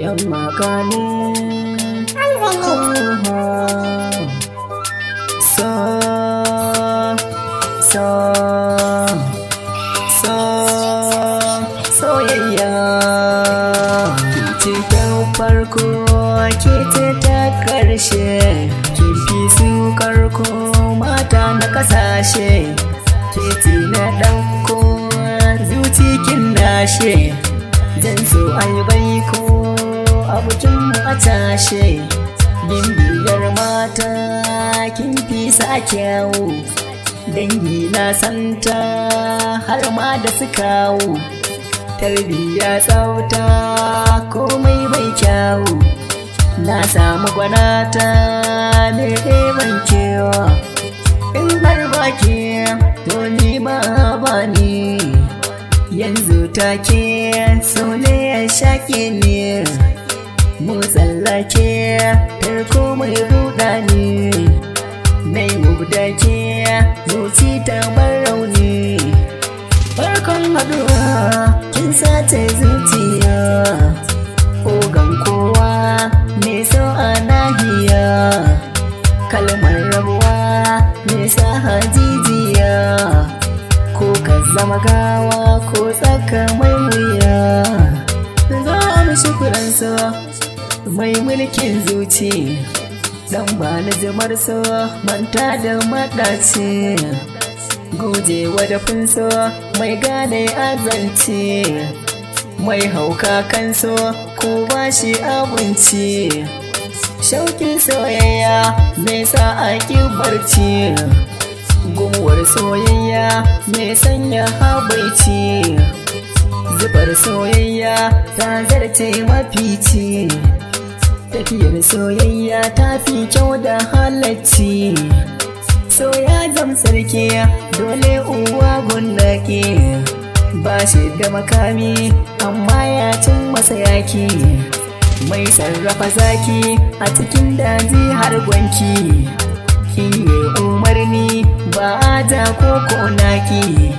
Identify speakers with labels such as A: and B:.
A: Yan makani soyayya cikin farko ke ce ta ƙarshe, kin fi su karko mata na ƙasashe, ke ce na ɗauko zucikin nashe, zan so albai ko abutun a tashe, gimbiyar mata kin fi sa kyawu, dangi na santa har ma da su kawo, tarbiyya tsafta komai bai kyawu, na samu gwanata ne ɗeban kewa, in har baki to ni ma ba ni, yanzu take so ne ya shaƙe ni, mu tsallake tarko mai ruɗa ni, na yi da ke zuci ta bar rauni, farkon haɗuwa kin sace zuciya, ogan kowa me so a nahiya, kalmar rabuwa me sa hajijiya, ko ka zama gawa ko tsaka mai wuya, za mu shukuransa mai mulkin zuci, dan ba na jamar so manta da maɗaci, gujewa da finso mai gane azanci, mai hauka kanso ko ba shi abinci, shaukin soyayya mai sa a barci, gumuwar soyayya mai sanya habaici, zubar soyayya ta zarce mafici, tafiyar soyayya ta fi kyau da halacci, soya zamsarki dole uwa gunnaki, ba shi da makami amma ya cin masa yaki, mai sarrafa zaki a cikin daji har gwanki, kin yi umarni ba a ja ko konaki.